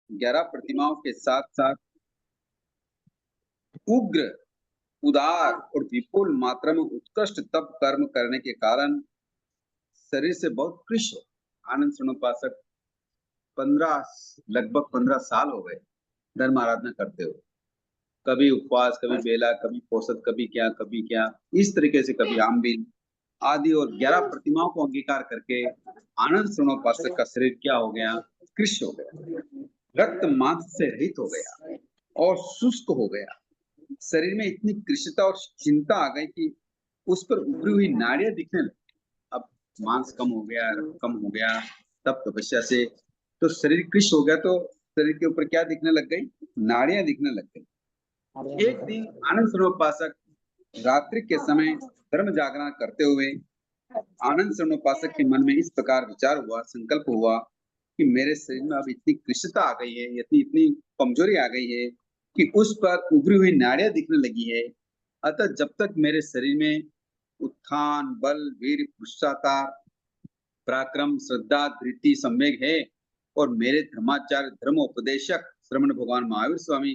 11 प्रतिमाओं के साथ साथ उग्र, उदार और विपुल मात्रा में उत्कृष्ट तप कर्म करने के कारण शरीर से बहुत कृश हो। आनंद सरोपासक 15 लगभग 15 साल हो गए धर्म आराधना करते हुए। कभी उपवास, कभी बेला, कभी पोषद, कभी क्या, इस तरीके से कभी आमबिल आदि और 11 प्रतिमाओं को अंगीकार करके आनंद सरोपासक का शरीर क्या हो गया? कृश हो गया, रक्त मांस से रहित हो गया और शुष्क हो गया। शरीर में इतनी कृशता और चिंता आ गई कि उस पर उभरी हुई नाड़ियां दिखने लगी। अब मांस कम हो गया, रक्त कम हो गया, तब तपस्या से तो शरीर कृश हो गया, तो शरीर के ऊपर क्या दिखने लग गई? नाड़ियां दिखने लग गई। एक दिन आनंद सरोपासक रात्रि के समय धर्म जागरण करते हुए आनंद सरोपासक के मन में इस प्रकार विचार हुआ, संकल्प हुआ कि मेरे शरीर में अब इतनी कृशता आ गई है, इतनी इतनी कमजोरी आ गई है कि उस पर उभरी हुई नाड़ियां दिखने लगी है। अतः जब तक मेरे शरीर में उत्थान, बल, वीर, पुरुषाकार, पराक्रम, श्रद्धा, धृति, संवेग है और मेरे धर्माचार्य, धर्म उपदेशक श्रमण भगवान महावीर स्वामी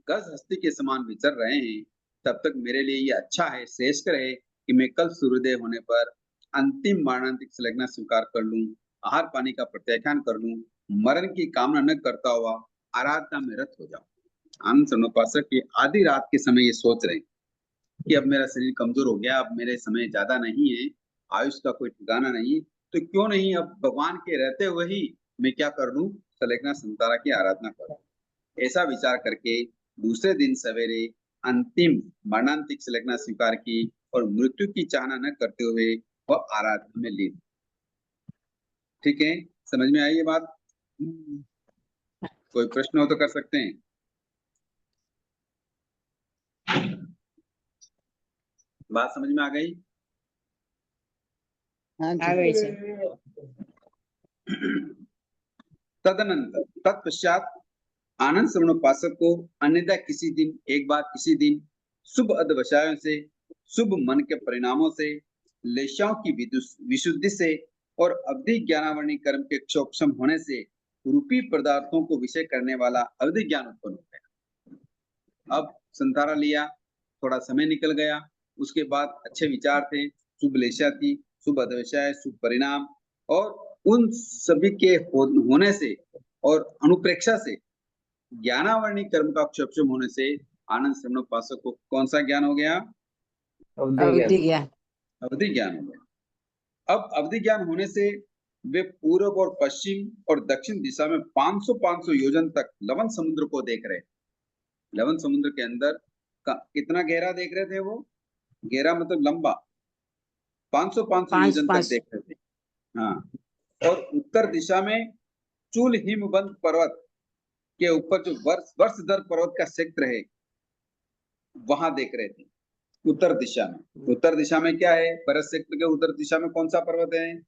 गज हस्ती के समान विचर रहे हैं, तब तक मेरे लिए ये अच्छा है, श्रेष्ठ है कि मैं कल सूर्योदय होने पर अंतिम मरणांतिक संलग्न स्वीकार कर लूं, आहार पानी का प्रत्याख्यान कर लूं, मरण की कामना न करता हुआ आराधना में रत हो जाऊं। आनंद सरोपासक की आधी रात के समय ये सोच रहे हैं कि अब मेरा शरीर कमजोर हो गया, अब मेरे समय ज्यादा नहीं है, आयुष का कोई ठिकाना नहीं, तो क्यों नहीं अब भगवान के रहते हुए ही मैं क्या कर लूं? सलेखना संतारा की आराधना करूं। ऐसा विचार करके दूसरे दिन सवेरे अंतिम मरणांतिक संलग्न स्वीकार की और मृत्यु की चाहना न करते हुए वह आराधना में लीन। ठीक है, समझ में आई ये बात? कोई प्रश्न हो तो कर सकते हैं। बात समझ में आ गई? आ गई सर। तदनंतर तत्पश्चात आनंद सरोपासक को अन्यथा किसी दिन, एक बार किसी दिन शुभ अध्यवसायों से, शुभ मन के परिणामों से, लेशाओं की विशुद्धि से और अवधि ज्ञानावरणी कर्म के क्षोक्षम होने से रूपी पदार्थों को विषय करने वाला अवधि ज्ञान उत्पन्न हो गया। अब संतारा लिया, थोड़ा समय निकल गया, उसके बाद अच्छे विचार थे, शुभ लेशा थी, शुभ अध्यवसाय, शुभ परिणाम, और उन सभी के होने से और अनुप्रेक्षा से ज्ञानावरणी कर्म का क्षोक्षम होने से आनंद सरोपासक को कौन सा ज्ञान हो गया? अवधि ज्ञान। अवधि ज्ञान हो गया। अब अवधि ज्ञान होने से वे पूर्व और पश्चिम और दक्षिण दिशा में 500 योजन तक लवन समुद्र को देख रहे। लवन समुद्र के अंदर कितना गहरा देख रहे थे वो? गहरा मतलब लंबा, 500 योजन तक देख रहे थे। हाँ, और उत्तर दिशा में चूल हिमबंध पर्वत के ऊपर जो वर्षधर पर्वत का क्षेत्र है वहां देख रहे थे। उत्तर दिशा में, उत्तर दिशा में क्या है? भरत क्षेत्र के उत्तर दिशा में कौन सा पर्वत है?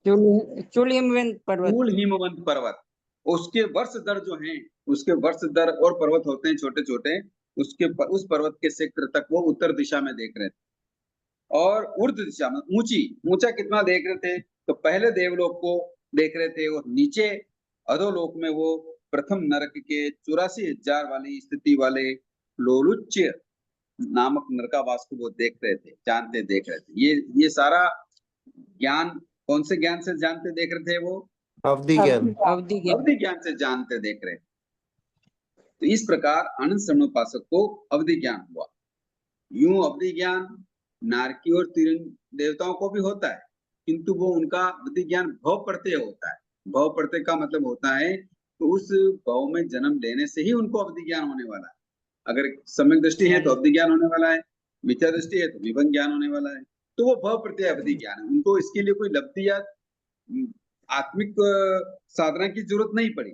चूल हिमवंत पर्वत। चूल हिमवंत पर्वत। उसके वर्ष दर जो है, उसके वर्ष दर और पर्वत होते हैं छोटे छोटे, उस पर्वत के क्षेत्र तक वो उत्तर दिशा में देख रहे थे। और ऊर्ध्व दिशा में ऊंचा कितना देख रहे थे? तो पहले देवलोक को देख रहे थे और नीचे अधोलोक में वो प्रथम नरक के 84,000 वाली स्थिति वाले लोलुच्य नामक नरकावास को वो देख रहे थे, जानते देख रहे थे। ये सारा ज्ञान कौन से ज्ञान से जानते देख रहे थे वो? अवधि ज्ञान। अवधि ज्ञान से जानते देख रहे थे। तो इस प्रकार आनंद सरोपासक को अवधि ज्ञान हुआ। यूं अवधि ज्ञान नारकी और तीन देवताओं को भी होता है, किंतु वो उनका अवधि ज्ञान भव प्रत्यय होता है। भव प्रत्यय का मतलब होता है तो उस भव में जन्म लेने से ही उनको अवधि ज्ञान होने वाला है। अगर सम्यक दृष्टि है तो अवधि ज्ञान होने वाला है, मिथ्या दृष्टि है तो विभंग ज्ञान होने वाला है। तो वो भव प्रत्यय अवधि ज्ञान है। उनको इसके लिए कोई लब्धि या आत्मिक साधना की जरूरत नहीं पड़ी,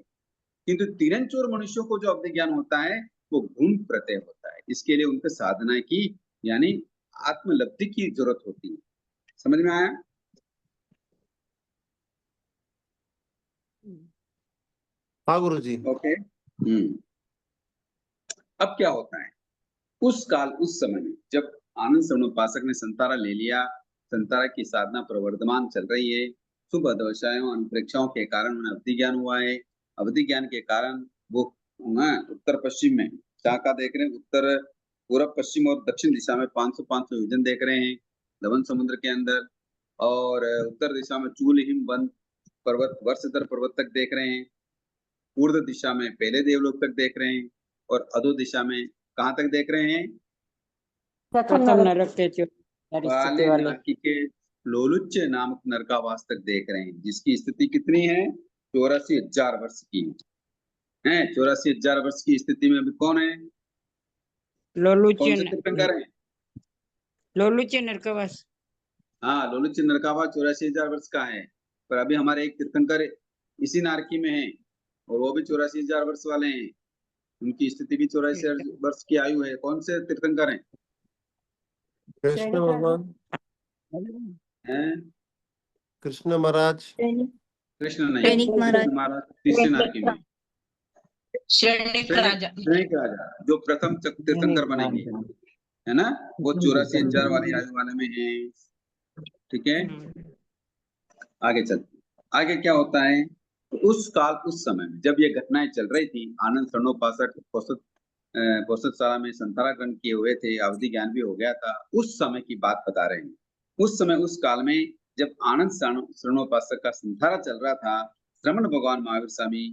किंतु तिरंचोर मनुष्यों को जो अवधि ज्ञान होता है वो गुण प्रत्यय होता है। इसके लिए उनके साधना की यानी आत्मलब्धि की जरूरत होती है। समझ में आया? हाँ गुरु जी। ओके। अब क्या होता है? उस समय में जब आनंद सरोपासक ने संतारा ले लिया, संतारा की साधना प्रवर्धमान चल रही है, शुभ अध्यवसायों अनुप्रेक्षाओं के कारण उन्हें अवधि ज्ञान हुआ है, अवधि ज्ञान के कारण वो उत्तर पश्चिम में क्या क्या देख रहे हैं, उत्तर पूरब पश्चिम और दक्षिण दिशा में 500 योजन देख रहे हैं लवण समुद्र के अंदर, और उत्तर दिशा में चूल हिमवंत पर्वत वर्षधर पर्वत तक देख रहे हैं, पूर्व दिशा में पहले देवलोक तक देख रहे हैं, और अधो दिशा में कहाँ तक देख रहे हैं, प्रथम नरक के स्थिति वाले वाले। नाकी के लोलुच्च नामक नरकावास तक देख रहे हैं, जिसकी स्थिति कितनी है, 84,000 वर्ष की है। 84,000 वर्ष की स्थिति में अभी कौन है, कौन से तीर्थंकर हैं? लोलुच नरकवास। हाँ, लोलुच्च नरकावास 84,000 वर्ष का है, पर अभी हमारे एक तीर्थंकर इसी नारकी में है, और वो भी 84,000 वर्ष वाले हैं, उनकी स्थिति भी 84 वर्ष की आयु है। कौन से तीर्थंकर हैं? कृष्ण भगवान, हैं? कृष्ण महाराज, कृष्ण नहीं, सैनिक महाराज। कृष्ण महाराज तीसरे नारकी में, सैनिक राजा। सैनिक राजा जो प्रथम तीर्थंकर बनेंगे, है ना, वो 84,000 वाली आयु वाले में है। ठीक है, आगे चलते, आगे क्या होता है, उस काल उस समय में जब ये घटनाएं चल रही थी, आनंद शरणोपासक पोषदशाला में संतारा ग्रहण किए हुए थे, अवधि ज्ञान भी हो गया था, उस समय की बात बता रहे हैं। उस समय उस काल में जब आनंद शरणोपासक का संतारा चल रहा था, श्रमण भगवान महावीर स्वामी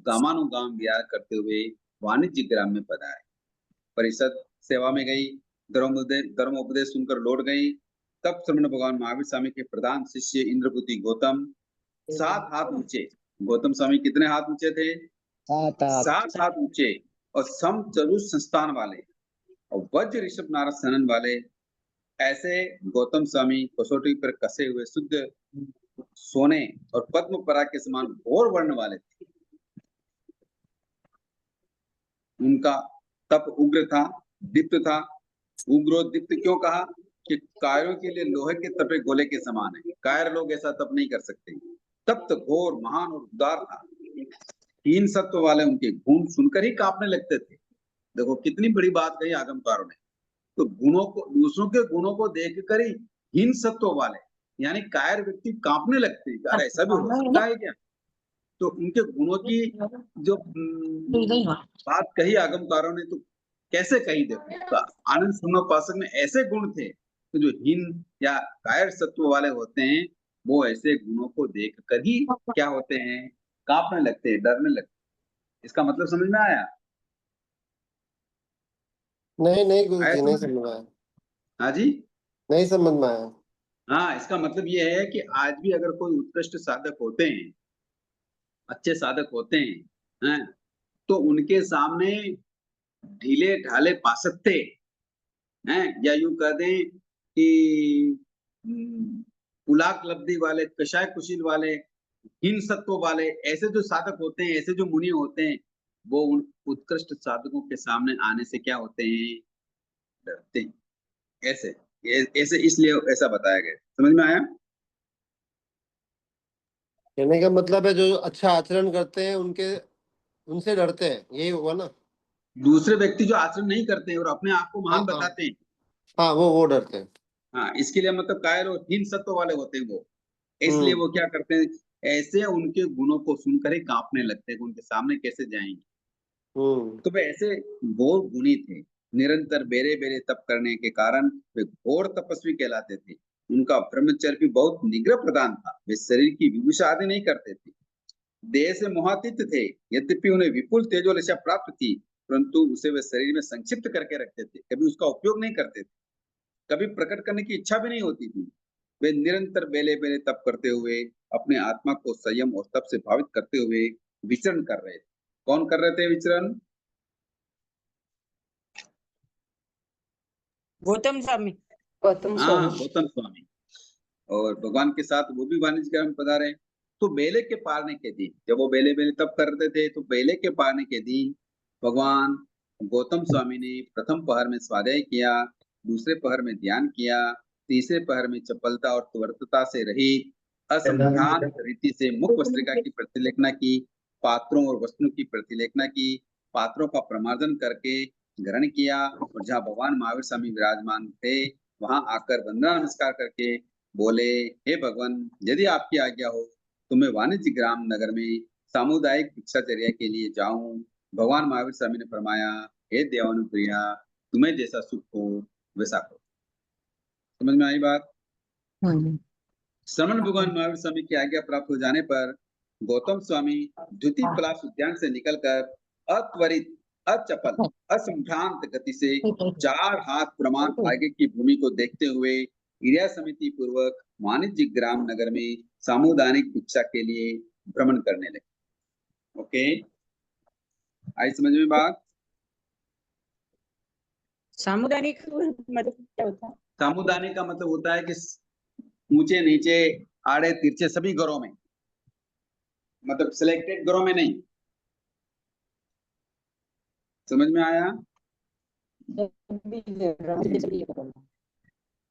गामानुगाम विहार करते हुए वाणिज्य ग्राम में पधारे। परिषद सेवा में गई, धर्मोपदेश सुनकर लौट गई। तब श्रमण भगवान महावीर स्वामी के प्रधान शिष्य इंद्रपुति गौतम 7 हाथ ऊंचे, गौतम स्वामी कितने हाथ ऊंचे थे, 7 हाथ ऊंचे, और सम चतुर संस्थान वाले और वज्र ऋषभ नारद सनन वाले, ऐसे गौतम स्वामी कसौटी पर कसे हुए शुद्ध सोने और पद्म पराग के समान घोर वर्ण वाले थे। उनका तप उग्र था, दीप्त था। उग्रोदीप्त क्यों कहा, कि कायरों के लिए लोहे के तपे गोले के समान है, कायर लोग ऐसा तप नहीं कर सकते। तप्त घोर महान और उदार था। 3 सत्व वाले उनके गुण सुनकर ही कांपने लगते थे। देखो कितनी बड़ी बात कही आगमकारों ने, तो गुणों को, दूसरों के गुणों को देखकर ही हीन सत्व वाले यानी कायर व्यक्ति कांपने लगते हैं, यार ऐसा भी हो सकता है क्या। तो उनके गुणों की जो बात कही आगमकारों ने, तो कैसे कही, देखो तो आनंद शरणोपासक में ऐसे गुण थे, तो जो हीन या कायर सत्व वाले होते हैं, वो ऐसे गुणों को देखकर ही क्या होते हैं, कांपने लगते हैं, डरने लगते हैं। इसका मतलब समझ में आया? नहीं गुरु आया जी, नहीं समझ? समझ में आया, हाँ जी, नहीं समझ में आया। हाँ, इसका मतलब ये है कि आज भी अगर कोई उत्कृष्ट साधक होते हैं, अच्छे साधक होते हैं, तो उनके सामने ढीले ढाले पासकते हैं, या यूं कह दें कि पुलाक लब्धि वाले, कषाय कुशील वाले, हीन सत्व वाले, ऐसे जो साधक होते हैं, ऐसे जो मुनि होते हैं, वो उन उत्कृष्ट साधकों के सामने आने से क्या होते हैं, डरते हैं। ऐसे ऐसे इसलिए ऐसा बताया गया। समझ में आया? कहने का मतलब है जो अच्छा आचरण करते हैं उनसे डरते हैं, यही होगा ना। दूसरे व्यक्ति जो आचरण नहीं करते हैं और अपने आप को महान हाँ, बताते हैं, हाँ वो डरते हैं। हाँ, इसके लिए मतलब कायर और हीन सत्व वाले होते हैं वो, इसलिए वो क्या करते हैं, ऐसे उनके गुणों को सुनकर ही कांपने लगते हैं कि उनके सामने कैसे जाएंगे। तो वे ऐसे घोर गुणी थे, निरंतर बेरे बेरे तप करने के कारण वे घोर तपस्वी कहलाते थे। उनका ब्रह्मचर्य भी बहुत निग्रह प्रदान था। वे शरीर की विभूषा आदि नहीं करते थे, देह से मोहातीत थे। यद्यपि उन्हें विपुल तेजोदशा प्राप्त थी, परंतु उसे वे शरीर में संक्षिप्त करके रखते थे, कभी उसका उपयोग नहीं करते थे, कभी प्रकट करने की इच्छा भी नहीं होती थी। वे निरंतर बेले बेले तप करते हुए अपने आत्मा को संयम और तप से भावित करते हुए विचरण कर रहे थे। कौन कर रहे थे विचरण? गौतम स्वामी। हाँ, गौतम स्वामी। और भगवान के साथ वो भी वाणिज्य ग्राम पधारे। तो बेले के पारने के दिन, जब वो बेले बेले तप करते थे, तो बेले के पारने के दिन भगवान गौतम स्वामी ने प्रथम पहर में स्वाध्याय किया, दूसरे पहर में ध्यान किया, तीसरे पहर में चपलता और त्वरता से रहित असंधान रीति से मुख वस्त्रिका की प्रतिलेखना की, पात्रों और वस्तुओं की प्रतिलेखना की, पात्रों का प्रमार्जन करके ग्रहण किया, और जहाँ भगवान महावीर स्वामी विराजमान थे वहां आकर वंदना नमस्कार करके बोले, हे भगवान, यदि आपकी आज्ञा हो तो मैं वाणिज्य ग्राम नगर में सामुदायिक भिक्षाचर्या के लिए जाऊं। भगवान महावीर स्वामी ने फरमाया, हे देवानुप्रिया, तुम्हें जैसा सुख हो वैसा करो। समझ में आई बात? श्रमण भगवान महावीर स्वामी की आज्ञा प्राप्त हो जाने पर गौतम स्वामी द्वितीय पलाश उद्यान से निकलकर अत्वरित, अचपल, असंभ्रांत गति से 4 हाथ प्रमाण आगे की भूमि को देखते हुए क्रिया समिति पूर्वक वाणिज्य ग्राम नगर में सामुदायिक भिक्षा के लिए भ्रमण करने लगे। ओके, आई समझ में बात? सामुदायिक मतलब क्या होता है? सामुदायिक का मतलब होता है कि ऊंचे नीचे आड़े तिरछे सभी घरों में, मतलब सिलेक्टेड घरों में नहीं। समझ में आया?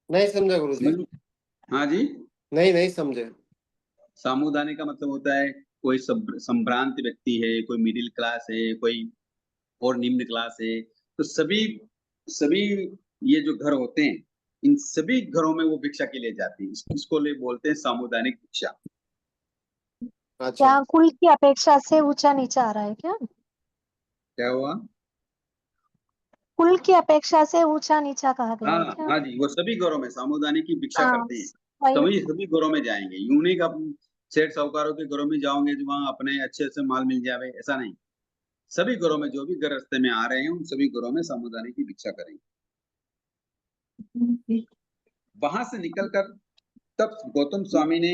नहीं समझा गुरु जी। हाँ जी, नहीं समझे। सामुदायिक का मतलब होता है कोई संभ्रांत व्यक्ति है, कोई मिडिल क्लास है, कोई और निम्न क्लास है, तो सभी ये जो घर होते हैं, इन सभी घरों में वो भिक्षा के लिए जाती है। इसको ले बोलते हैं सामुदायिक भिक्षा। अच्छा, क्या कुल की अपेक्षा से ऊंचा नीचा आ रहा है क्या? क्या हुआ? कुल की अपेक्षा से ऊंचा नीचा कहा गया है हाँ क्या? हाँ जी, वो सभी घरों में सामुदायिक की भिक्षा हाँ, करते हैं। वही। सभी घरों में जाएंगे, यूं नहीं कि आप सेठ साहूकारों के घरों में जाओगे जो वहां अपने अच्छे से माल मिल जावे, ऐसा नहीं। सभी घरों में जो भी घर रास्ते में आ रहे हैं, उन सभी घरों में सामुदायिक की भिक्षा करेंगे। वहां से निकलकर तब गौतम स्वामी ने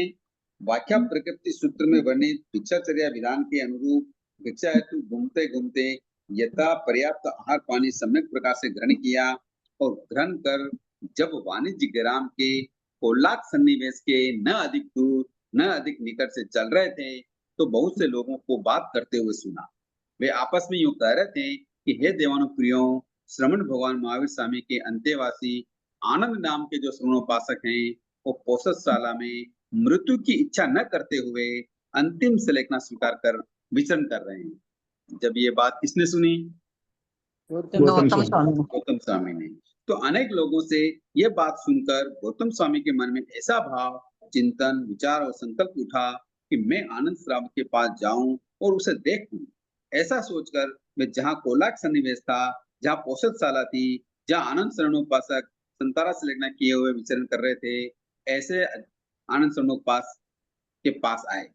व्याख्या प्रकृति सूत्र में वर्णित भिक्षाचर्या विधान के अनुरूप भिक्षा हेतु घूमते घूमते यथा पर्याप्त आहार पानी सम्यक प्रकार से ग्रहण किया, और ग्रहण कर जब वाणिज्य ग्राम के कोलाक सन्निवेश के न अधिक दूर न अधिक निकट से चल रहे थे, तो बहुत से लोगों को बात करते हुए सुना। वे आपस में यूं कह रहे थे कि हे देवानुप्रियों, श्रमण भगवान महावीर स्वामी के अंतेवासी आनंद नाम के जो श्रवणोपासक हैं, वो पोषदशाला में मृत्यु की इच्छा न करते हुए अंतिम सलेखना स्वीकार कर विचरण कर रहे हैं। जब ये बात किसने सुनी? गौतम स्वामी। गौतम स्वामी ने। तो अनेक लोगों से ये बात सुनकर गौतम स्वामी के मन में ऐसा भाव, चिंतन, विचार और संकल्प उठा कि मैं आनंद श्रावक के पास जाऊं और उसे देखूं। ऐसा सोचकर वे जहाँ कोलाक सन्निवेश था, जहाँ पोषदशाला थी, जहाँ आनंद शरणोपासक संतारा सलेखना किए हुए विचरण कर रहे थे, ऐसे आनंद शरणोपासक के पास आए।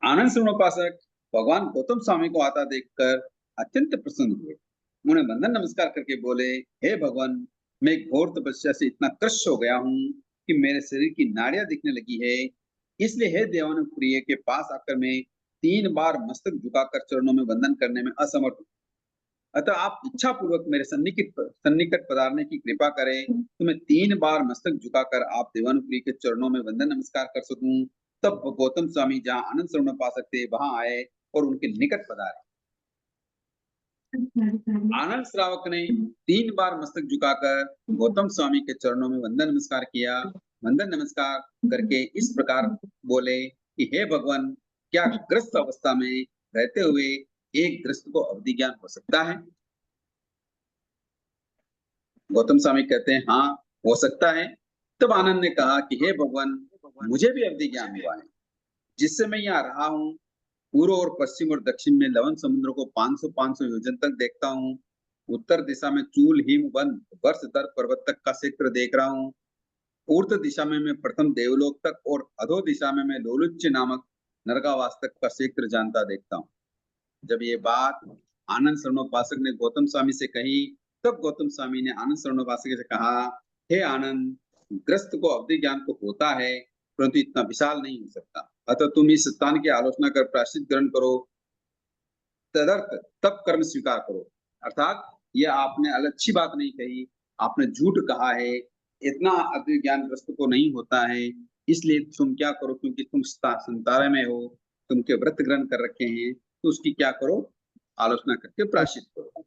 आनंद शरणोपासक भगवान गौतम स्वामी को आता देखकर अत्यंत प्रसन्न हुए। उन्हें वंदन नमस्कार करके बोले, हे भगवान, मैं घोर तपस्या से इतना क्रश हो गया हूँ कि मेरे शरीर की नाड़ियां दिखने लगी है। इसलिए हे देवानुप्रिय के पास आकर मैं 3 बार मस्तक झुकाकर चरणों में वंदन करने में असमर्थ हूँ। अतः आप इच्छा पूर्वक मेरे सन्निकट पधारने की कृपा करें, तो मैं 3 बार मस्तक झुकाकर आप देवानुप्रिय के चरणों में वंदन नमस्कार कर सकूं। तब गौतम स्वामी जहाँ आनंद शरणोपासक थे वहां आए और उनके निकट पधारे। आनंद श्रावक ने 3 बार मस्तक झुकाकर गौतम स्वामी के चरणों में वंदन नमस्कार किया। वंदन नमस्कार करके इस प्रकार बोले कि हे भगवान, क्या ग्रस्त अवस्था में रहते हुए एक ग्रस्त को अवधि ज्ञान हो सकता है? गौतम स्वामी कहते हैं हाँ, हो सकता है। तब आनंद ने कहा कि हे भगवान, मुझे भी अवधि ज्ञान हुआ है। जिससे मैं यहाँ रहा हूँ, पूर्व और पश्चिम और दक्षिण में लवन समुद्र को 500 योजन तक देखता हूँ। उत्तर दिशा में चूल हिम वन वर्ष दर पर्वत तक का क्षेत्र देख रहा हूँ। पूर्व दिशा में मैं प्रथम देवलोक तक और अधो दिशा में मैं लोलुच्य नामक नरकावास तक का क्षेत्र जानता देखता हूँ। जब ये बात आनंद शरणोपासक ने गौतम स्वामी से कही, तब गौतम स्वामी ने आनंद शरणोपासक से कहा, हे आनंद, ग्रस्त को अवधि ज्ञान को होता है, परंतु इतना विशाल नहीं हो सकता। अतः तुम इस स्थान की आलोचना कर प्रायश्चित ग्रहण करो, तदर्थ तब कर्म स्वीकार करो। अर्थात ये आपने अच्छी बात नहीं कही, आपने झूठ कहा है, इतना अवधि ज्ञान ग्रस्त को नहीं होता है। इसलिए तुम क्या करो, क्योंकि तुम संतारा में हो, तुमके व्रत ग्रहण कर रखे हैं, तो उसकी क्या करो, आलोचना करके प्रायश्चित करो।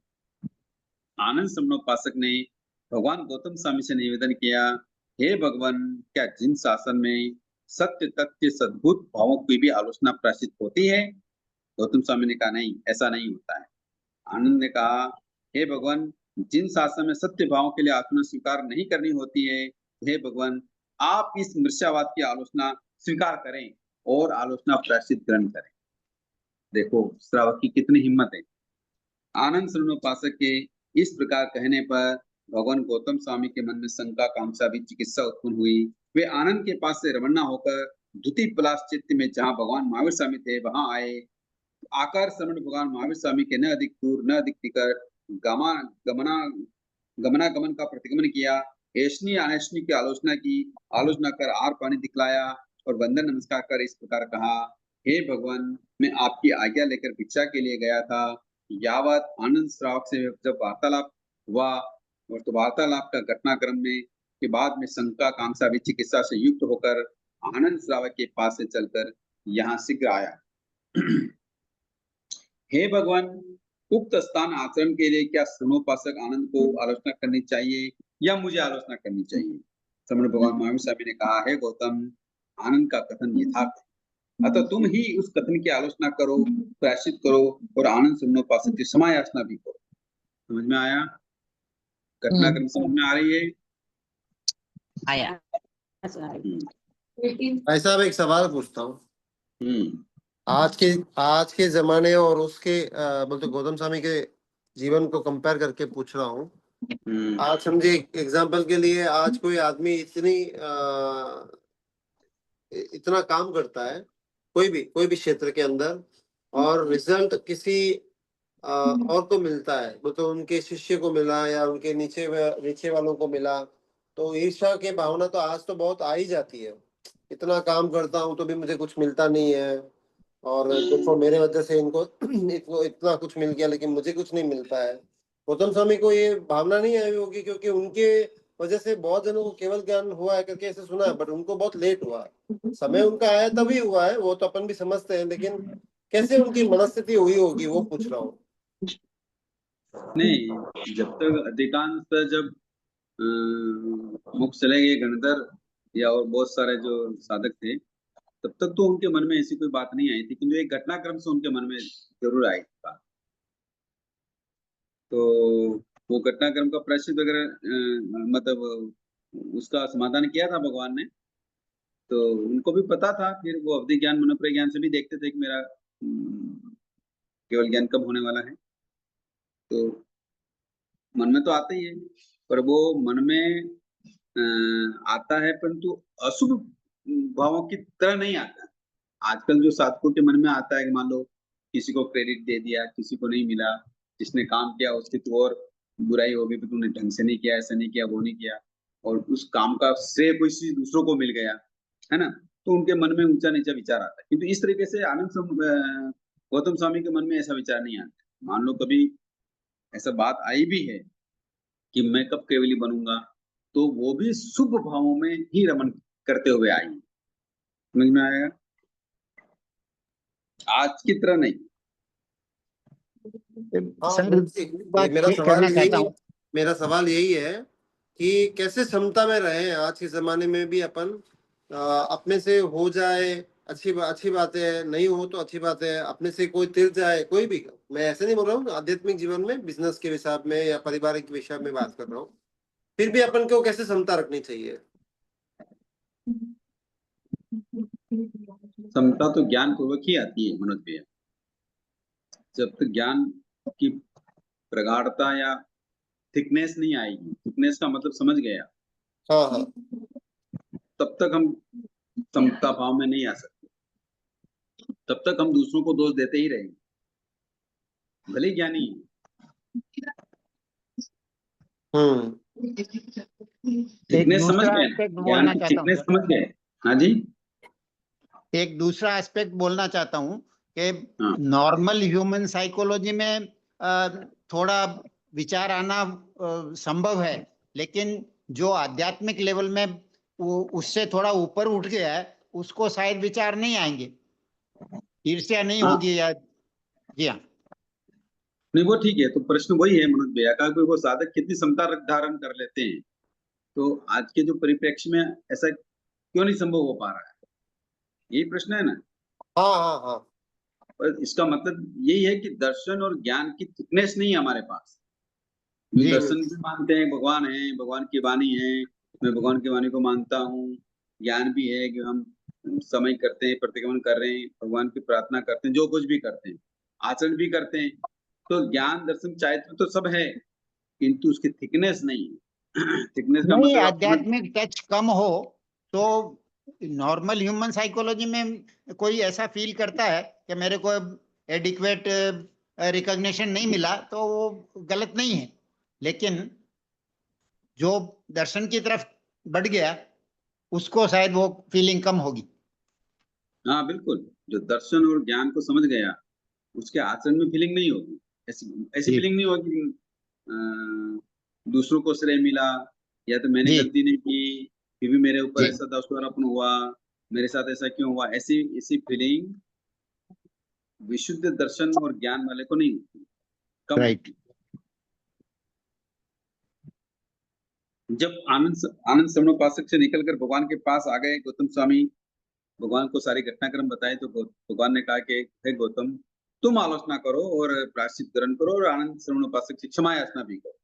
आनंद शरणोपासक ने भगवान गौतम स्वामी से निवेदन किया, हे भगवान, क्या जिन शासन में सत्य तथ्य सद्भुत भावों की भी आलोचना प्रायश्चित होती है? गौतम स्वामी ने कहा नहीं, ऐसा नहीं होता है। आनंद ने कहा, हे भगवान, जिन शासन में सत्य भावों के लिए आलोचना स्वीकार नहीं करनी होती है, हे भगवान, आप इस मिथ्यावाद की आलोचना स्वीकार करें और आलोचना प्रायश्चित ग्रहण करें। देखो श्रावक की कितनी हिम्मत है। आनंद शरणोपासक के इस प्रकार कहने पर भगवान गौतम स्वामी के मन में शंका कांक्षा भी चिकित्सा उत्पन्न हुई। वे आनंद के पास से रवाना होकर द्वितीय पलाश चित्त में जहाँ भगवान महावीर स्वामी थे वहां आए। आकार श्रवण भगवान महावीर स्वामी के न अधिक दूर न अधिक निकट गमनागमन का प्रतिगमन किया। ऐष्णी अनैष्णी की आलोचना कर आर पानी दिखलाया और वंदन नमस्कार कर इस प्रकार कहा, हे भगवान, मैं आपकी आज्ञा लेकर भिक्षा के लिए गया था। यावत आनंद श्रावक से जब वार्तालाप हुआ और तो वार्तालाप का घटनाक्रम में के बाद में शंका कांक्षा भी चिकित्सा से युक्त होकर आनंद श्रावक के पास से चलकर यहाँ शीघ्र आया। हे भगवान, उक्त स्थान आचरण के लिए क्या श्रवणोपासक आनंद को आलोचना करनी चाहिए या मुझे आलोचना करनी चाहिए? श्रवण भगवान महावीर स्वामी ने कहा, हे गौतम, आनंद का कथन यथार्थ है, अतः तुम ही उस कथन की आलोचना करो, प्रायश्चित करो और आनंद श्रवणोपासक की क्षमा याचना भी करो। समझ में आया? घटनाक्रम समझ में आ रही है? आया। भाई साहब एक सवाल पूछता हूँ। आज के जमाने और उसके बोलते गौतम स्वामी के जीवन को कंपेयर करके पूछ रहा हूँ। आज समझे एग्जाम्पल के लिए, आज कोई आदमी इतना काम करता है कोई भी क्षेत्र के अंदर और रिजल्ट किसी और को मिलता है, तो उनके शिष्य को मिला या उनके नीचे वालों को मिला, तो ईर्ष्या की भावना तो आज तो बहुत आ ही जाती है। इतना काम करता हूँ तो भी मुझे कुछ मिलता नहीं है, और देखो मेरे वजह से इनको इतना कुछ मिल गया लेकिन मुझे कुछ नहीं मिलता है। गौतम स्वामी को ये भावना नहीं आई होगी, क्योंकि उनके वजह से बहुत जनों को केवल ज्ञान हुआ है करके ऐसे सुना है, बट उनको बहुत लेट हुआ। समय उनका आया तभी हुआ है, वो तो अपन भी समझते हैं, लेकिन कैसे उनकी मनस्थिति हुई होगी वो पूछ रहा हूँ। नहीं, जब तक अधिकांश जब मुख चले गए गणधर या और बहुत सारे जो साधक थे, तब तक तो उनके मन में ऐसी कोई बात नहीं आई थी, किंतु एक घटनाक्रम से उनके मन में जरूर आई थी। तो वो घटनाक्रम का प्रायश्चित वगैरह मतलब उसका समाधान किया था भगवान ने, तो उनको भी पता था। फिर वो अवधि ज्ञान मनोप्रय ज्ञान से भी देखते थे कि मेरा केवल ज्ञान कब होने वाला है। तो मन में तो आता ही है, पर वो मन में आता है परंतु अशुभ भावों की तरह नहीं आता। आजकल जो साधकों के मन में आता है कि मान लो किसी को क्रेडिट दे दिया, किसी को नहीं मिला, जिसने काम किया उसकी तो और बुराई होगी कि तूने ढंग से नहीं किया, ऐसा नहीं किया, वो नहीं किया, और उस काम का श्रेय कोई दूसरों को मिल गया, है ना, तो उनके मन में ऊंचा नीचा विचार आता है। किंतु इस तरीके से गौतम स्वामी के मन में ऐसा विचार नहीं आता। मान लो कभी ऐसा बात आई भी है कि मैं कब केवली बनूंगा, तो वो भी शुभ भावों में ही रमन करते हुए आई। समझ में आएगा? आज की तरह नहीं। मेरा सवाल यही है कि कैसे क्षमता में रहे आज के जमाने में भी अपन अपने से हो जाए अच्छी बात है, नहीं हो तो अच्छी बात है, अपने से कोई तिर जाए कोई भी। मैं ऐसे नहीं बोल रहा हूँ आध्यात्मिक जीवन में, बिजनेस के विषय में या पारिवारिक विषय में बात कर रहा हूँ। फिर भी अपन को कैसे क्षमता रखनी चाहिए? क्षमता तो ज्ञान पूर्वक ही आती है मनोज भैया। जब तक ज्ञान की प्रगाढ़ता या थिकनेस नहीं आएगी, थिकनेस का मतलब समझ गया, हाँ, तब तक हम समता भाव में नहीं आ सकते। तब तक हम दूसरों को दोष देते ही रहेंगे, भले ज्ञानी। थिकनेस समझ गए, ज्ञान की थिकनेस समझ गए। हाँ जी, एक दूसरा एस्पेक्ट बोलना चाहता हूँ कि नॉर्मल ह्यूमन साइकोलॉजी में थोड़ा विचार आना संभव है, लेकिन जो आध्यात्मिक लेवल में वो उससे थोड़ा ऊपर उठ गया है, उसको शायद विचार नहीं आएंगे, ईर्ष्या नहीं होगी या जी हाँ। नहीं वो ठीक है। तो प्रश्न वही है मनोज भैया का, वो साधक कितनी क्षमता धारण कर लेते हैं। तो आज के जो परिप्रेक्ष्य में ऐसा क्यों नहीं संभव हो पा रहा है, यही प्रश्न है ना। हाँ। पर इसका मतलब यही है कि दर्शन और ज्ञान की थिकनेस नहीं है हमारे पास। दर्शन भी मानते हैं भगवान है, भगवान की वाणी है, मैं भगवान की वाणी को मानता हूँ। ज्ञान भी है कि हम समय करते हैं, प्रतिक्रमण कर रहे हैं, भगवान की प्रार्थना करते हैं, जो कुछ भी करते हैं, आचरण भी करते हैं, तो ज्ञान दर्शन चारित्र तो सब है, किंतु उसकी थिकनेस नहीं है। थिकनेस का नहीं, मतलब आप समझ, आध्यात्मिक टच कम हो तो नॉर्मल ह्यूमन साइकोलॉजी में कोई ऐसा फील करता है कि मेरे को एडिक्वेट रिकॉग्निशन नहीं मिला, तो वो गलत नहीं है, लेकिन जो दर्शन की तरफ बढ़ गया उसको शायद वो फीलिंग कम होगी। हाँ बिल्कुल, जो दर्शन और ज्ञान को समझ गया उसके आचरण में फीलिंग नहीं होगी, ऐसी ऐसी जी। फीलिंग नहीं होगी दूसरों को श्रेय मिला, या तो मैंने जी। गलती नहीं की फिर भी मेरे ऊपर जी। ऐसा दोषारोपण हुआ, मेरे साथ ऐसा क्यों हुआ, ऐसी ऐसी फीलिंग विशुद्ध दर्शन और ज्ञान वाले को नहीं होती, कम राइट। होती। जब आनंद श्रवणोपासक से निकलकर भगवान के पास आ गए गौतम स्वामी, भगवान को सारी घटनाक्रम बताए, तो भगवान ने कहा कि हे गौतम, तुम आलोचना करो और प्रायश्चित ग्रहण करो और आनंद श्रवणोपासक से क्षमा याचना भी करो।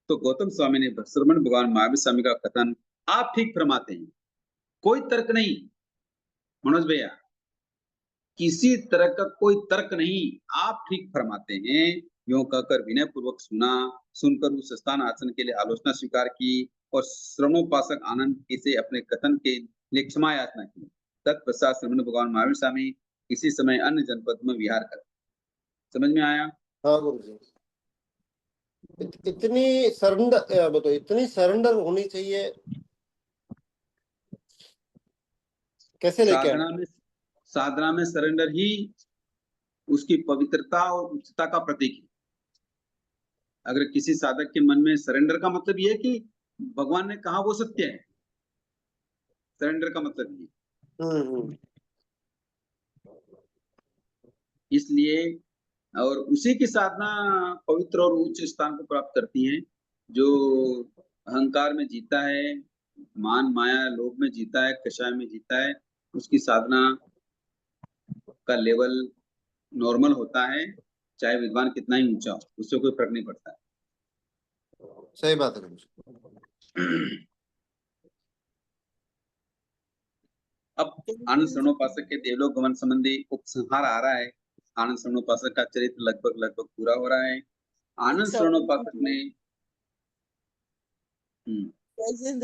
तो गौतम स्वामी ने श्रवण भगवान महावीर स्वामी का कथन आप ठीक फरमाते हैं, कोई तर्क नहीं, मनोज भैया किसी तरह का कोई तर्क नहीं, आप ठीक फरमाते हैं, यूं कहकर विनय पूर्वक सुना, सुनकर उस स्थान आसन के लिए आलोचना स्वीकार की और श्रवणोपासक आनंद इसे अपने कथन के लिए क्षमा याचना की। तत्पश्चात श्रवण भगवान महावीर स्वामी इसी समय अन्य जनपद में विहार कर। समझ में आया? हाँ गुरु जी, इतनी सरेंडर बताओ, इतनी सरेंडर होनी चाहिए, कैसे लेके आए? साधना में सरेंडर ही उसकी पवित्रता और उच्चता का प्रतीक है। अगर किसी साधक के मन में सरेंडर का मतलब ये है कि भगवान ने कहा वो सत्य है, सरेंडर का मतलब ये, इसलिए और उसी की साधना पवित्र और उच्च स्थान को प्राप्त करती है। जो अहंकार में जीता है, मान माया लोभ में जीता है, कषाय में जीता है, उसकी साधना का लेवल नॉर्मल होता है, चाहे विद्वान कितना ही ऊंचा हो, उससे कोई फर्क नहीं पड़ता है। सही बात है गुरु जी। अब आनंद श्रवणोपासक के देवलोक गमन संबंधी उपसंहार आ रहा है। आनंद श्रवणोपासक का चरित्र लगभग पूरा हो रहा है। आनंद श्रवणोपासक ने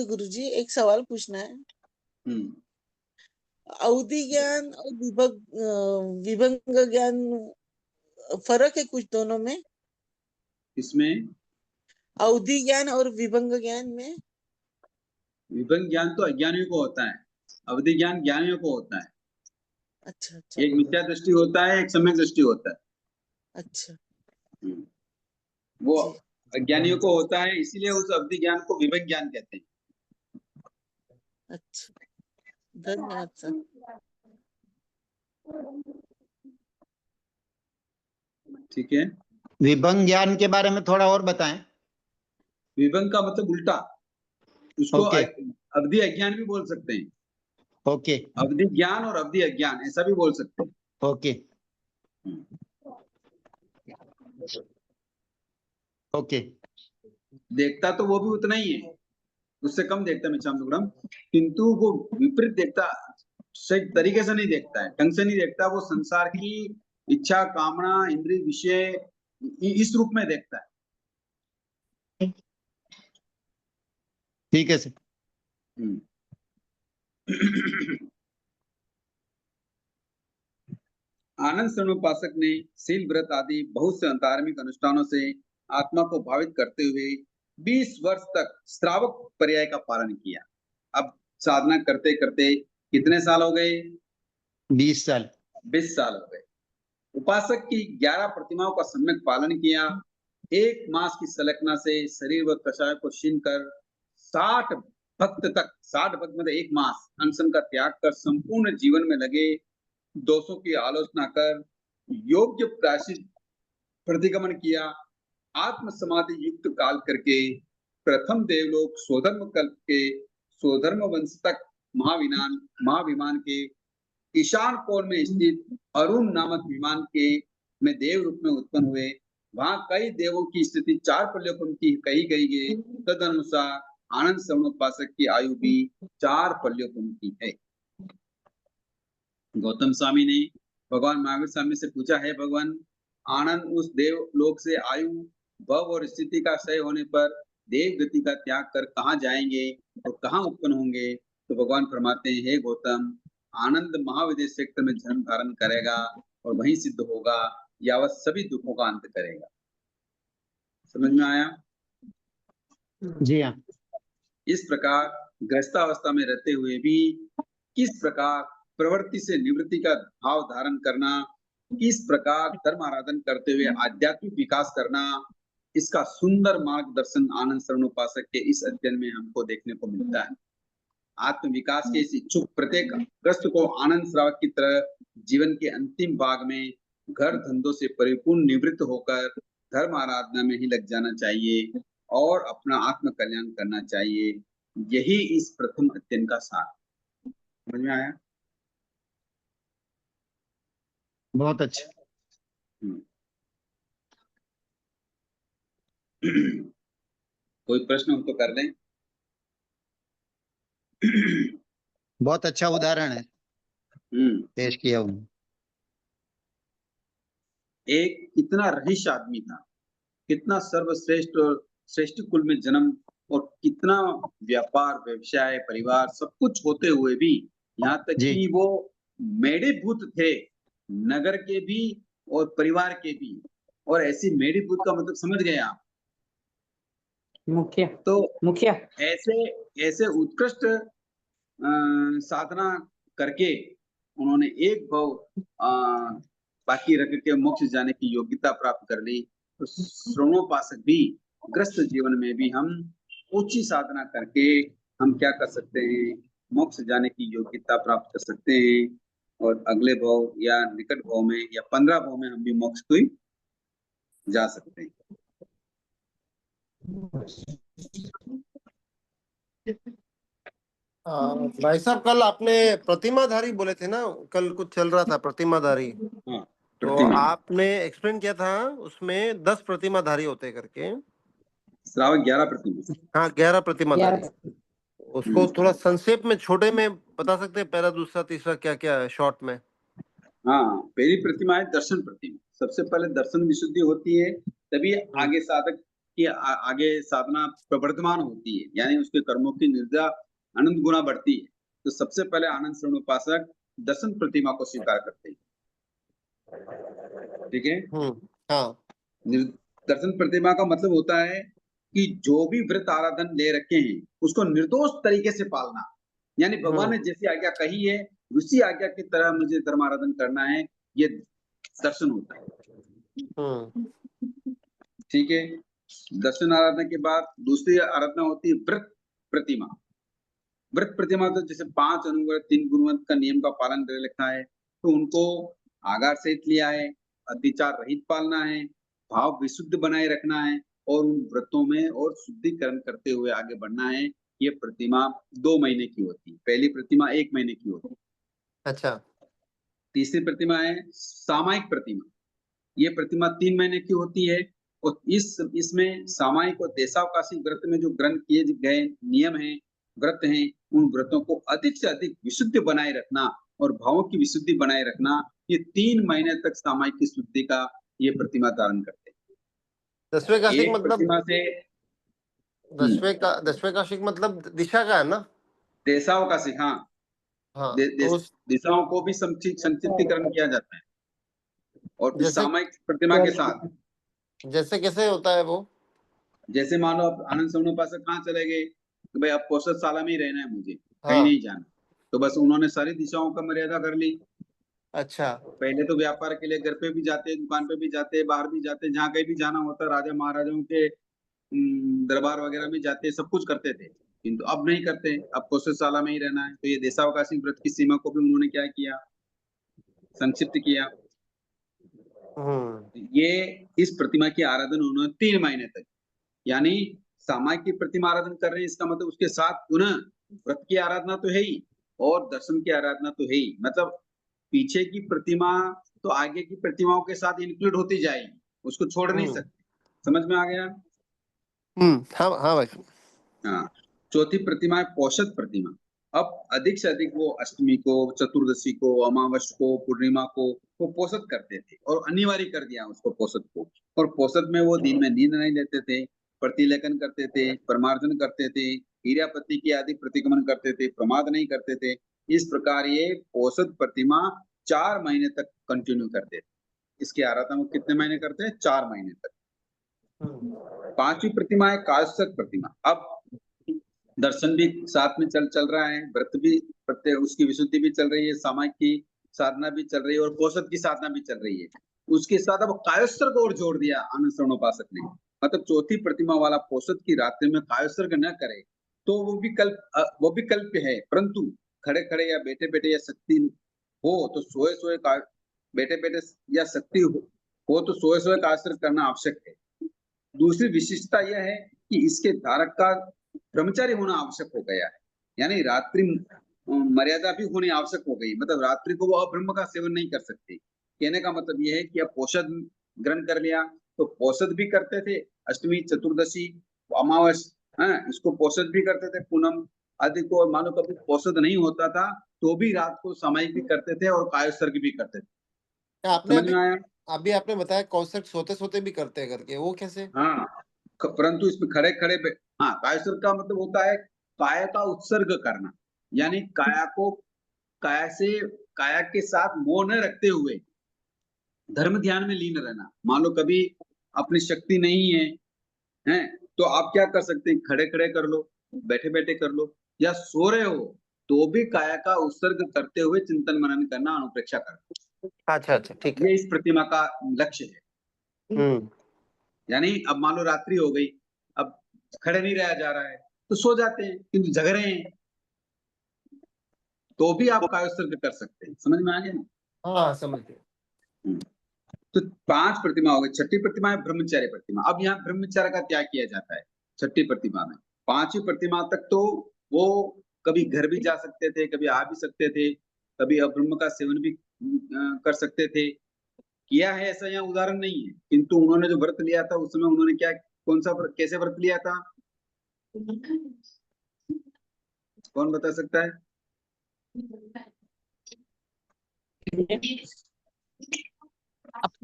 गुरुजी एक सवाल पूछना है। अवधि ज्ञान और विभंग ज्ञान फर्क है कुछ दोनों में? इसमें अवधि ज्ञान और विभंग ज्ञान में? विभंग ज्ञान तो अज्ञानियों को होता है, अवधि ज्ञान ज्ञानियों को होता है। अच्छा अच्छा। एक मिथ्या दृष्टि होता है, एक सम्यक दृष्टि होता है। अच्छा। वो अज्ञानियों को होता है, इसीलिए उस अवधि ज्ञान को विभंग ज्ञान कहते हैं। अच्छा, धन्यवाद सर। ठीक है, विभंग ज्ञान के बारे में थोड़ा और बताएं। विभंग का मतलब उल्टा, उसको ओके। अवधि अज्ञान भी बोल सकते हैं। ओके। अवधि ज्ञान और अवधि अज्ञान ऐसा भी बोल सकते हैं। ओके। ओके। देखता तो वो भी उतना ही है, उससे कम देखता है मिच्छाम दुक्कडम, किंतु वो विपरीत देखता, सही तरीके से नहीं देखता है, ढंग से नहीं देखता, वो संसार की इच्छा कामना इंद्रिय विषय इस रूप में देखता है। ठीक है सर। आनंद श्रवणोपासक ने शील व्रत आदि बहुत से धार्मिक अनुष्ठानों से आत्मा को भावित करते हुए 20 वर्ष तक श्रावक पर्याय का पालन किया। अब साधना करते करते कितने साल हो गए? 20 साल। 20 साल हो गए। उपासक की 11 प्रतिमाओं का सम्यक पालन किया। 1 मास की सलखना से शरीर व कषाय को छीन कर 60 भक्त तक, 60 भक्त मतलब 1 मास अनशन का त्याग कर संपूर्ण जीवन में लगे, दोषों की आलोचना कर योग्य प्रायश्चित प्रतिगमन किया। आत्म समाधि युक्त काल करके प्रथम देवलोक स्वधर्म कल्प के स्वधर्म वंश तक महाविमान के ईशान कोण में स्थित अरुण नामक विमान के में देव रूप में उत्पन्न हुए। वहां कई देवों की स्थिति 4 पल्योपन की कही गई है। तदनुसार आनंद श्रवणोपासक की आयु भी 4 पल्योपन की है। गौतम स्वामी ने भगवान महावीर स्वामी से पूछा, है भगवान, आनंद उस देव लोक से आयु भव और स्थिति का क्षय होने पर देव गति का त्याग कर कहाँ जाएंगे और कहाँ उत्पन्न होंगे? तो भगवान फरमाते हैं, हे गौतम, आनंद महाविदेश क्षेत्र में जन्म धारण करेगा और वहीं सिद्ध होगा, यावत सभी दुखों का अंत करेगा। समझ में आया? जी हाँ। इस प्रकार गृहस्थावस्था में रहते हुए भी किस प्रकार प्रवृत्ति से निवृत्ति का भाव धारण करना, किस प्रकार धर्म आराधन करते हुए आध्यात्मिक विकास करना, इसका सुंदर मार्गदर्शन आनंद शरणोपासक के इस अध्ययन में हमको देखने को मिलता है। आत्म विकास के इस इच्छुक प्रत्येक ग्रस्त को आनंद श्रावक की तरह जीवन के अंतिम भाग में घर धंधों से परिपूर्ण निवृत्त होकर धर्म आराधना में ही लग जाना चाहिए और अपना आत्म कल्याण करना चाहिए। यही इस प्रथम अध्ययन का सार। समझ में आया? बहुत अच्छा। कोई प्रश्न हो तो कर लें। बहुत अच्छा उदाहरण है पेश किया उन्होंने। एक कितना रईस आदमी था, कितना सर्वश्रेष्ठ और श्रेष्ठ कुल में जन्म और कितना व्यापार व्यवसाय परिवार सब कुछ होते हुए भी यहाँ तक जी। कि वो मेढ़ीभूत थे, नगर के भी और परिवार के भी। और ऐसी मेढ़ीभूत का मतलब समझ गए आप? मुखिया तो मुखिया ऐसे ऐसे उत्कृष्ट साधना करके उन्होंने एक भाव बाकी रख के मोक्ष जाने की योग्यता प्राप्त कर ली। तो श्रवणोपासक भी ग्रस्त जीवन में भी हम ऊंची साधना करके हम क्या कर सकते हैं? मोक्ष जाने की योग्यता प्राप्त कर सकते हैं और अगले भाव या निकट भाव में या 15 भाव में हम भी मोक्ष को ही जा सकते हैं। भाई साहब, कल आपने प्रतिमाधारी बोले थे ना, कल कुछ चल रहा था प्रतिमाधारी। हाँ, तो प्रतिमा। आपने एक्सप्लेन किया था उसमें 10 प्रतिमाधारी होते करके। श्रावक 11 प्रतिमा। हाँ, 11 प्रतिमाधारी। 11 उसको थोड़ा संक्षेप में छोटे में बता सकते हैं, पहला दूसरा तीसरा क्या क्या है शॉर्ट में? हाँ, पहली प्रतिमा है दर्शन प्रतिमा। सबसे पहले दर्शन विशुद्धि होती है, तभी आगे साधक की आगे साधना प्रवर्धमान होती है, यानी उसके कर्मों की निर्जा अनंत गुना बढ़ती है। तो सबसे पहले आनंद शरणोपासक दर्शन प्रतिमा को स्वीकार करते हैं। ठीक है? हाँ। दर्शन प्रतिमा का मतलब होता है कि जो भी व्रत आराधन ले रखे हैं उसको निर्दोष तरीके से पालना, यानी भगवान ने जैसी आज्ञा कही है उसी आज्ञा की तरह मुझे धर्म आराधन करना है, ये दर्शन होता है। ठीक है? दर्शन आराधना के बाद दूसरी आराधना होती है व्रत प्रतिमा। व्रत प्रतिमा तो जैसे 5 अनुव्रत 3 गुणवंत का नियम का पालन कर लिखा है, तो उनको आगार सहित लिया है, अतिचार रहित पालना है, भाव विशुद्ध बनाए रखना है और उन व्रतों में और शुद्धिकरण करते हुए आगे बढ़ना है। ये प्रतिमा 2 महीने की होती है, पहली प्रतिमा 1 महीने की होती है। अच्छा। तीसरी प्रतिमा है सामायिक प्रतिमा। ये प्रतिमा 3 महीने की होती है और इसमें सामायिक और देशावकाशी व्रत में जो ग्रंथ किए गए नियम हैं, व्रत हैं, उन व्रतों को अधिक से अधिक विशुद्ध बनाए रखना और भावों की विशुद्धि बनाए रखना, ये 3 महीने तक सामायिक की शुद्धि का ये प्रतिमा धारण करते हैं। 10वें काशिक एक मतलब प्रतिमा से 10वें काशिक मतलब दिशा का है ना? देशावकाशी, हाँ, हाँ। दिशाओं को भी संक्षिप्तीकरण किया जाता है और फिर जैसे सामायिक प्रतिमा के साथ। जैसे कैसे होता है वो? जैसे मान लो आप आनंद शरणोपासक कहाँ चले गए, तो भाई अब कौशलशाला में ही रहना है मुझे, कहीं हाँ। नहीं जाना, तो बस उन्होंने सारी दिशाओं का मर्यादा कर ली। अच्छा। पहले तो व्यापार के लिए घर पे भी जाते, दुकान पे भी जाते, बाहर भी जाते, जहाँ कहीं भी जाना होता राजा महाराजाओं के दरबार वगैरह में जाते, सब कुछ करते थे, किंतु अब नहीं करते, अब कौशलशाला में ही रहना है। तो ये देशावकाशी व्रत की सीमा को भी उन्होंने क्या किया, संक्षिप्त किया। ये इस प्रतिमा की आराधना उन्होंने 3 महीने तक, यानी सामायिक की प्रतिमा आराधना कर रहे हैं, इसका मतलब उसके साथ पुनः व्रत की आराधना तो है ही और दर्शन की आराधना तो है ही। मतलब पीछे की प्रतिमा तो आगे की प्रतिमाओं के साथ इंक्लूड होती जाएगी, उसको छोड़ नहीं सकते। समझ में आ गया? हाँ हाँ भाई। हाँ। चौथी प्रतिमा है पौषध प्रतिमा। अब अधिक से अधिक वो अष्टमी को, चतुर्दशी को, अमावस को, पूर्णिमा को वो पोषद करते थे और अनिवार्य कर दिया उसको पोषद को। और पोषद में वो दिन में नींद नहीं लेते थे, प्रतिलेखन करते थे, परमार्जन करते थे, हीरापति की आदि प्रतिगमन करते थे, प्रमाद नहीं करते थे। इस प्रकार ये पोषद प्रतिमा 4 महीने तक कंटिन्यू करते थे। इसकी आराधना वो कितने महीने करते हैं? 4 महीने तक। 5वीं प्रतिमा है कायस्थ प्रतिमा। अब दर्शन भी साथ में चल रहा है, व्रत भी प्रत्येक उसकी विशुद्धि भी चल रही है, सामायिक की साधना भी चल रही है और पोषद की साधना भी चल रही है। उसके साथ अब कायोस्त्र को और जोड़ दिया आनंद श्रवणोपासक ने। मतलब चौथी प्रतिमा वाला पोषद की रात्रि में कायोस्त्र न करे तो वो भी कल्प है, परंतु खड़े खड़े या बैठे बैठे या शक्ति हो तो सोए सोए बैठे बैठे या शक्ति हो तो सोए सोए कायोस्त्र करना आवश्यक है। दूसरी विशिष्टता यह है कि इसके धारक का ब्रह्मचारी होना आवश्यक हो गया है, यानी रात्रि मर्यादा भी होनी आवश्यक हो गई। मतलब रात्रि को वो अब्रह्म का सेवन नहीं कर सकते। कहने का मतलब ये है कि अब पोषद ग्रहण कर लिया तो पोषद भी करते थे, अष्टमी, चतुर्दशी, अमावस, इसको पोषद भी करते थे, पूनम आदि को। मानो कभी पोषद नहीं होता था तो भी रात को सामायिक भी करते थे और कायोत्सर्ग भी करते थे। आपने समझ में आया? अभी आपने बताया कौशक सोते सोते भी करते हैं करके, वो कैसे? हाँ, परंतु इसमें खड़े खड़े हाँ, कायोत्सर्ग का मतलब होता है काया का उत्सर्ग करना, यानी काया के साथ मोह न रखते हुए धर्म ध्यान में लीन रहना। मान लो कभी अपनी शक्ति नहीं है, हैं, तो आप क्या कर सकते हैं? खड़े खड़े कर लो, बैठे बैठे कर लो, या सो रहे हो तो भी काया का उत्सर्ग करते हुए चिंतन मनन करना, अनुप्रेक्षा करना। अच्छा अच्छा, ठीक है। ये इस प्रतिमा का लक्ष्य है। यानी अब मान लो रात्रि हो गई, अब खड़े नहीं रहा जा रहा है तो सो जाते हैं, किंतु जग रहे हैं तो भी आप कायोत्सर्ग कर सकते हैं। समझ में आ गया ना? हाँ, समझ गए। तो 5 प्रतिमा हो गई। छठी प्रतिमा है ब्रह्मचर्य प्रतिमा। अब यहाँ ब्रह्मचर्य का त्याग किया जाता है छठी प्रतिमा में। 5वीं प्रतिमा तक तो वो कभी घर भी जा सकते थे, कभी आ भी सकते थे, कभी अब्रह्म का सेवन भी कर सकते थे। किया है ऐसा यहाँ उदाहरण नहीं है, किंतु उन्होंने जो व्रत लिया था उस समय उन्होंने कौन सा कैसे व्रत लिया था? कौन बता सकता है?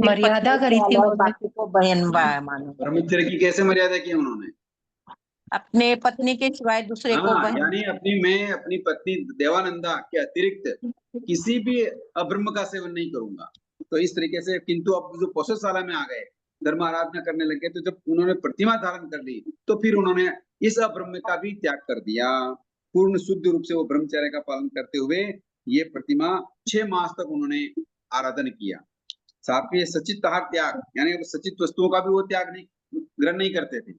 मर्यादा करी थी बाकी को बहन मानो। ब्रह्मचर्य की कैसे मर्यादा की उन्होंने? अपने पत्नी के सिवाय दूसरे को हाँ, बहन। यानी अपनी पत्नी देवानंदा के अतिरिक्त किसी भी अब्रह्म का सेवन नहीं करूंगा, तो इस तरीके से। किंतु अब जो पौषशाला में आ गए, धर्म आराधना करने लगे, तो जब उन्होंने प्रतिमा धारण कर ली तो फिर उन्होंने इस अब्रह्म का भी त्याग कर दिया। पूर्ण शुद्ध रूप से वो ब्रह्मचर्य का पालन करते हुए ये प्रतिमा 6 मास तक उन्होंने आराधन किया। साथ में सचित आहार त्याग, यानी अब सचित वस्तुओं का भी वो त्याग नहीं ग्रहण नहीं करते थे,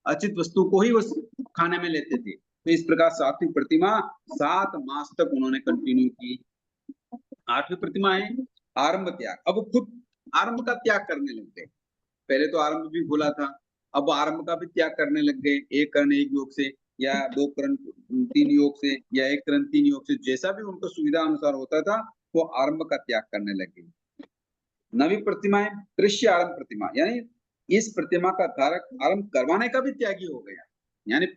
अचित वस्तु को ही वो खाने में लेते थे। तो इस प्रकार 7वीं प्रतिमा 7 मास तक उन्होंने कंटिन्यू की। 8वीं प्रतिमा है आरंभ त्याग। अब खुद आरंभ का त्याग करने लग गए। पहले तो आरंभ भी भूला था, अब आरंभ का भी त्याग करने लग गए। 1 करण 1 योग से, या 2 करण 3 योग से, या 1 करण 3 योग से, जैसा भी उनको सुविधा अनुसार होता था वो आरंभ का त्याग करने लग गए। 9वीं प्रतिमा है दृश्य आरंभ प्रतिमा, यानी इस प्रतिमा का धारक आरंभ करवाने का भी त्यागी हो गया। यानी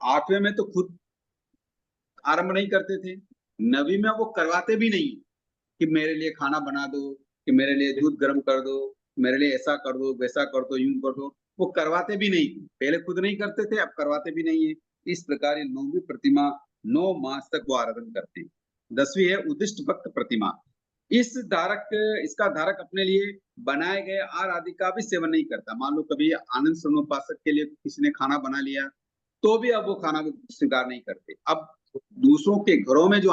8वें में तो खुद आरंभ नहीं करते थे, 9वीं में वो करवाते भी नहीं कि मेरे लिए खाना बना दो, कि मेरे लिए दूध गर्म कर दो, मेरे लिए ऐसा कर दो, वैसा कर दो, यूं कर दो। वो करवाते भी नहीं थे, पहले खुद नहीं करते थे, अब करवाते भी नहीं है। इस प्रकार ये 9वीं प्रतिमा 9 मास तक वो आराधन करते हैं। 10वीं है उद्दिष्ट भक्त प्रतिमा। इसका धारक अपने लिए बनाए गए आहार आदि का भी सेवन नहीं करता। मान लो कभी आनंद श्रवणोपासक के लिए किसी ने खाना बना लिया तो भी अब वो खाना स्वीकार नहीं करते। अब दूसरों के घरों में जो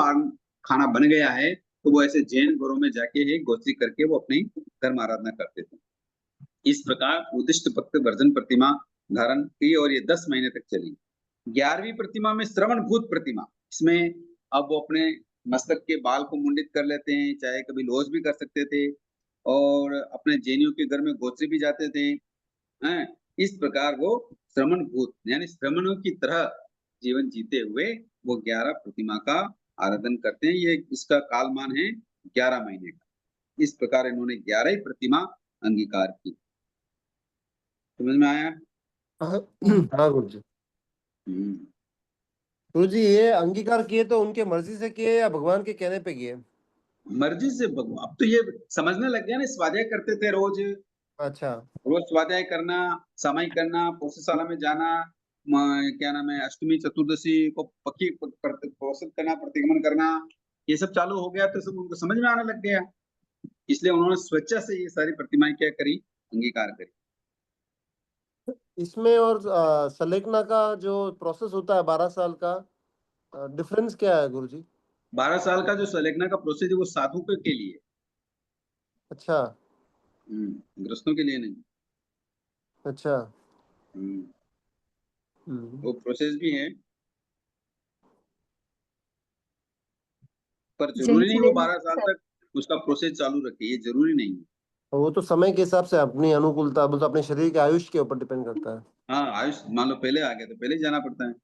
खाना बन गया है तो वो ऐसे जैन घरों में जाके ही गोष्ठी करके वो अपनी धर्म आराधना करते थे। इस प्रकार उद्दिष्ट भक्त वर्जन प्रतिमा धारण की और ये 10 महीने तक चली। 11वीं प्रतिमा में श्रवण भूत प्रतिमा। इसमें अब वो अपने मस्तक के बाल को मुंडित कर लेते हैं, चाहे कभी लोज भी कर सकते थे, और अपने जैनियों के घर में गोत्री भी जाते थे, हैं। इस प्रकार वो श्रवण भूत यानी श्रमणों की तरह जीवन जीते हुए वो 11 प्रतिमा का आराधन करते हैं। ये इसका कालमान है 11 महीने का। इस प्रकार इन्होंने 11 ही प्रतिमा अंगीकार की। समझ में आया? हाँ गुरुजी। गुरु जी ये अंगीकार किए तो उनके मर्जी से किए या भगवान के कहने पे किए? मर्जी से भगवान, अब तो ये समझने लग गया ना, स्वाध्याय करते थे रोज, अच्छा रोज स्वाध्याय करना, सामायिक करना, पोषशाला में जाना, क्या नाम है, अष्टमी चतुर्दशी को पक्की पोषित करना, प्रतिगमन करना, ये सब चालू हो गया तो सब उनको समझ में आने लग गया। इसलिए उन्होंने स्वेच्छा से ये सारी प्रतिमाएं क्या करी, अंगीकार करी। इसमें और सलेखना का जो प्रोसेस होता है 12 साल का, डिफरेंस क्या है गुरु जी? 12 साल का जो सलेखना का प्रोसेस है वो साधु के लिए, अच्छा गृहस्थों के लिए नहीं। अच्छा वो प्रोसेस भी है, पर जरूरी नहीं वो 12 साल तक उसका प्रोसेस चालू रखे, ये जरूरी नहीं है। वो तो समय के हिसाब से अपनी अनुकूलता, मतलब अपने शरीर के आयुष के ऊपर डिपेंड करता है। हाँ, आयुष मान लो पहले आ गया तो पहले ही जाना पड़ता है।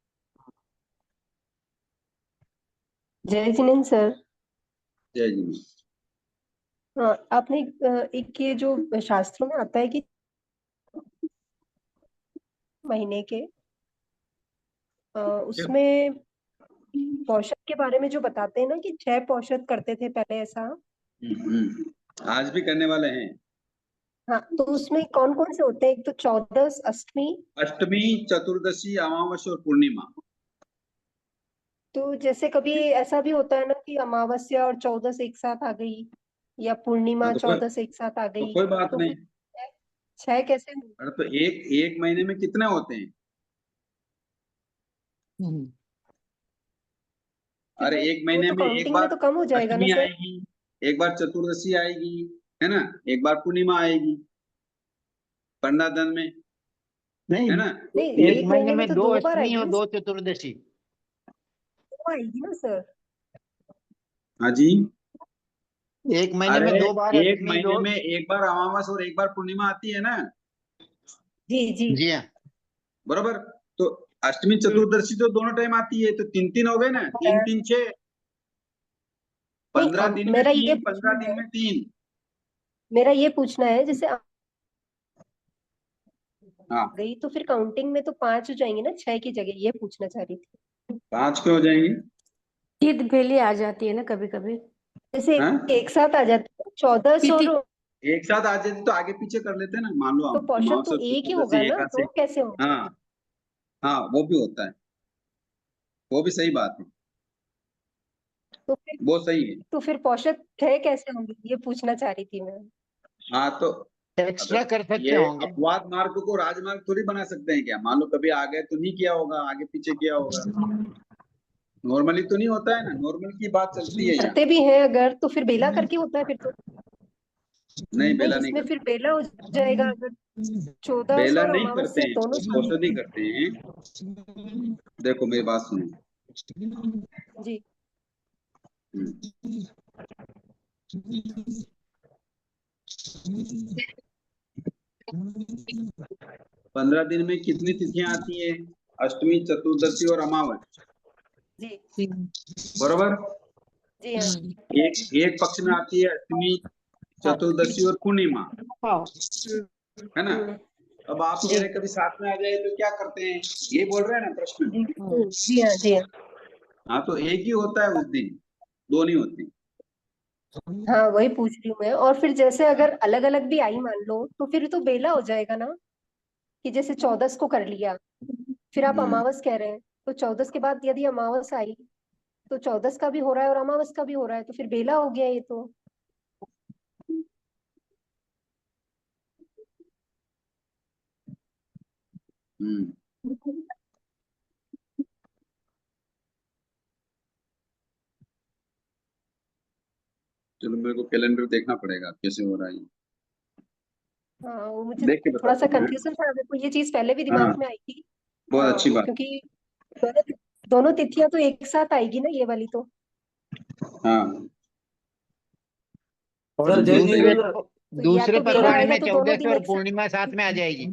जय जिनेन्द्र सर, जय जी। हाँ, आपने एक ये जो शास्त्रों में आता है कि महीने के उसमें पौषध के बारे में जो बताते हैं ना कि 6 पौषध करते थे पहले, ऐसा। आज भी करने वाले हैं। हाँ, तो उसमें कौन कौन से होते हैं? एक तो 14, अष्टमी, चतुर्दशी, अमावस्या और पूर्णिमा। तो जैसे कभी ऐसा भी होता है ना कि अमावस्या और 14 एक साथ आ गई, या पूर्णिमा तो 14 एक साथ आ तो गई, कोई बात तो नहीं। फिर 6 कैसे? अरे तो एक महीने में कितने होते हैं? अरे एक वो महीने तो में एक काउंटिंग बार में तो कम हो जाएगा ना अष्टमी सर? आएगी, एक बार चतुर्दशी आएगी, है ना, एक बार पूर्णिमा आएगी 15 दिन में, नहीं है ना। नहीं, एक एक महीने महीने में में तो 2 2 बार अष्टमी आएगी और ना, 2 चतुर्दशी। वो आएगी ना सर? हाँ जी। एक महीने अरे में 2 बार एक अष्टमी, महीने 2। में एक बार अमावस्या और एक बार पूर्णिमा आती है ना, जी जी जी हाँ। बरोबर। तो अष्टमी चतुर्दशी तो दोनों टाइम आती है, तो 3 हो गए ना, 3 3 6, 15 दिन में मेरा ये 3, 15 पूछना दिन है, में 3। मेरा ये पूछना है, जैसे हाँ, गई तो फिर काउंटिंग में तो 5 हो जाएंगे ना 6 की जगह, ये पूछना चाह रही थी। 5 क्यों हो जाएंगे? तिथि पहले आ जाती है ना कभी कभी। जैसे हाँ? एक साथ आ जाते हैं 14 और एक साथ आ जाते तो आगे पीछे कर लेते हैं ना, मान लो तो पौषध अमावस्या तो एक ही होगा चतुर्दशी ना, एकादशी। तो कैसे होगा? हाँ हाँ, वो भी होता है, वो भी सही बात है, वो सही है। तो फिर पौषध 6 कैसे होंगे, ये पूछना चाह रही थी मैं। हाँ तो एक्स्ट्रा कर सकते ये होंगे। अपवाद मार्ग को राजमार्ग थोड़ी बना सकते हैं क्या? मान लो कभी आगे तो नहीं किया होगा, आगे पीछे किया होगा, नॉर्मली तो नहीं होता है ना, नॉर्मल की बात चलती है यहाँ। करते भी हैं अगर, तो फिर बेला करके होता है फिर तो। नहीं, नहीं, बेला नहीं इसमें करते, फिर बेला हो जाएगा अगर 14 बेला और नहीं करते अमावस्या हैं, दोनों साथ। औषधि करते हैं। देखो मेरी बात सुनो। जी 15 दिन में कितनी तिथियां आती है? अष्टमी, चतुर्दशी और अमावस्या, जी बरोबर। जी हाँ। एक पक्ष में आती है अष्टमी, चतुर्दशी और पूर्णिमा, है ना। अब आप कह रहे कभी साथ में आ जाए तो क्या करते हैं, ये बोल रहे हैं ना प्रश्न। जी हाँ जी हाँ। हाँ, तो एक ही होता है उस दिन, दो नहीं होती। हाँ, वही पूछ रही हूँ मैं। और फिर जैसे अगर अलग अलग भी आई मान लो, तो फिर तो बेला हो जाएगा ना, कि जैसे 14 को कर लिया, फिर आप अमावस कह रहे हैं, तो 14 के बाद यदि अमावस आई तो 14 का भी हो रहा है और अमावस का भी हो रहा है, तो फिर बेला हो गया ये तो। चलो मेरे को कैलेंडर देखना पड़ेगा कैसे हो रहा है। हाँ, वो मुझे देख के थोड़ा सा बताता हूँ। कंफ्यूजन था, मेरे को ये चीज पहले भी हाँ, दिमाग में आई थी। बहुत अच्छी बात। क्योंकि दोनों दोनों तिथियां तो एक साथ आएगी ना, ये वाली तो। हाँ, और सर जय दूसरे जिनेन्द्र। तो या दूसरे तो बेला पखवाड़े आएगा में तो दोनों 14 दिन और एक साथ। पूर्णिमा साथ में आ जाएगी।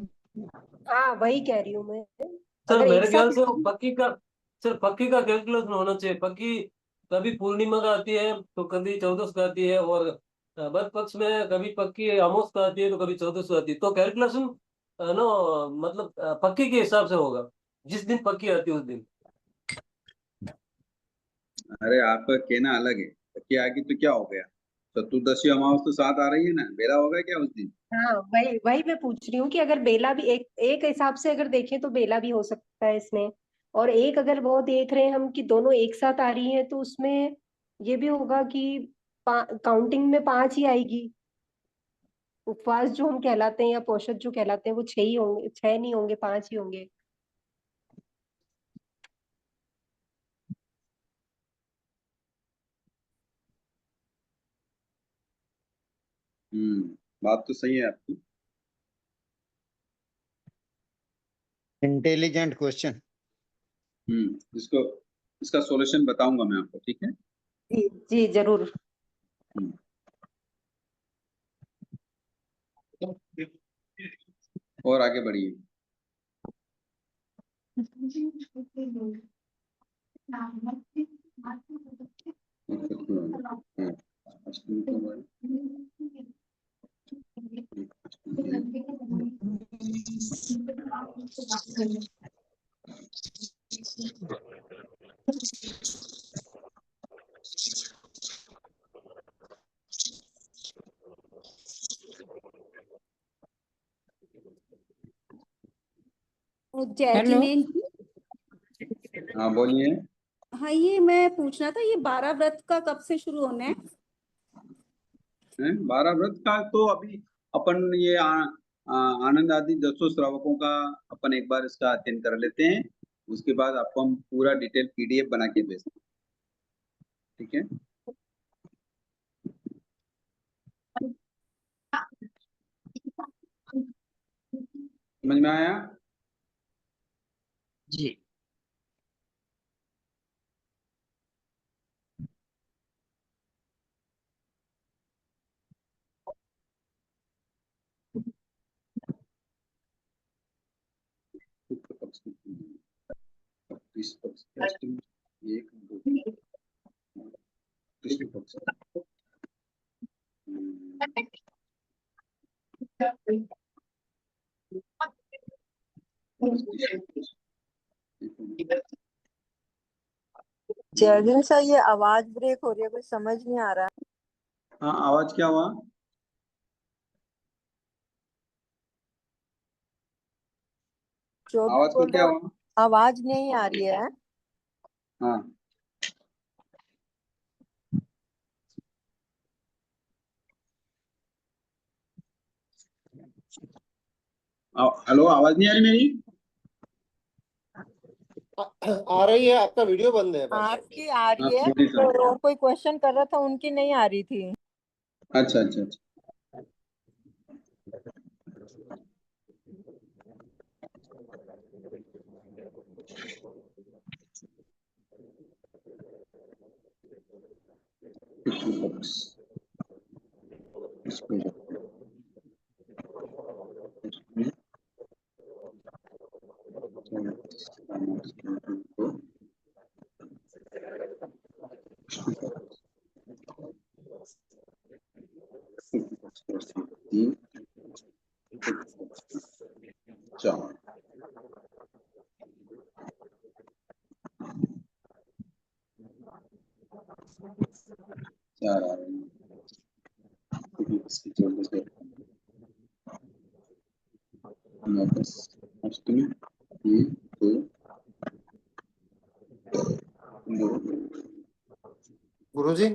हाँ, वही कह रही हूँ मैं। सर अगर मेरे एक ख्याल साथ से वो पक्की का कैलकुलेशन होना चाहिए। पक्की कभी पूर्णिमा का आती है तो कभी 14 का आती है, और बद पक्ष में कभी पक्की अमावस का आती है तो कभी 14 को आती है। तो कैलकुलेशन नो मतलब पक्की के हिसाब से होगा, जिस दिन पक्की आती है उस दिन। अरे आपका कहना अलग है, पक्की आएगी तो क्या हो गया, चतुर्दशी अमावस तो साथ आ रही है ना, बेला होगा क्या उस दिन? हाँ, वही वही मैं पूछ रही हूँ कि अगर बेला भी एक एक हिसाब से अगर देखें तो बेला भी हो सकता है इसमें, और एक अगर वो देख रहे हैं हम कि दोनों एक साथ आ रही हैं तो उसमें ये भी होगा कि काउंटिंग में 5 ही आएगी। उपवास जो हम कहलाते हैं या पोषक जो कहलाते हैं वो 6 ही होंगे, 6 नहीं होंगे, 5 ही होंगे। बात तो सही है आपकी। Intelligent question. इसको, इसका सॉल्यूशन बताऊंगा मैं आपको, ठीक है? जी जी जरूर। हम्म, और आगे बढ़िए। अष्टमी को बढ़- जय हेलो। जिनेन्द्र जी। हाँ बोलिए। हाँ, ये मैं पूछना था, ये 12 व्रत का कब से शुरू होना है? 12 व्रत का तो अभी अपन ये आनंद आदि 10 श्रावकों का अपन एक बार इसका अध्ययन कर लेते हैं, उसके बाद आपको हम पूरा डिटेल पीडीएफ बना के भेजते हैं, ठीक है? समझ में आया? जी। शुक्ल पक्ष कृष्ण पक्ष की अष्टमी, 1 2 कृष्ण पक्ष जय सर, ये आवाज ब्रेक हो रही है, कुछ समझ नहीं आ रहा। हाँ, आवाज क्या हुआ? जो भी आवाज को बोल क्या रहे हुआ? हो आवाज नहीं आ रही है। हाँ, हेलो, आवाज नहीं आ रही मेरी? आ रही है, आपका वीडियो बंद है बस। आपकी आ हाँ, रही है, थोड़ी सा। तो कोई क्वेश्चन कर रहा था, उनकी नहीं आ रही थी। अच्छा अच्छा अच्छा। कृष्ण पक्ष इसको तीन चार, चार आ रहे हैं। इसकी 14 से 9 10 अष्टमी, 1 2 गुरुजी,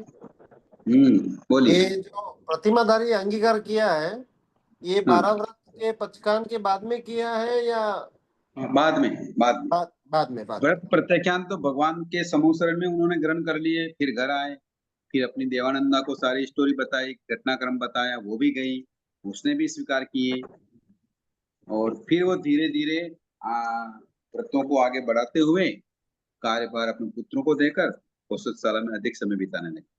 बोलिए। ये जो प्रतिमाधारी अंगीकार किया है, ये हाँ, 12 व्रत के पचकान के बाद में किया है या बाद में, बाद में। बाद में? व्रत प्रत्याख्यान तो भगवान के समूह शरण में उन्होंने ग्रहण कर लिए, फिर घर आए, फिर अपनी देवानंदा को सारी स्टोरी बताई, घटनाक्रम बताया, वो भी गई, उसने भी स्वीकार किए, और फिर वो धीरे धीरे व्रतों को आगे बढ़ाते हुए कार्यभार अपने पुत्रों को देकर कौशलशाला में अधिक समय बिताने लगे।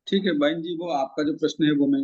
ठीक है बहन जी, वो आपका जो प्रश्न है वो मैं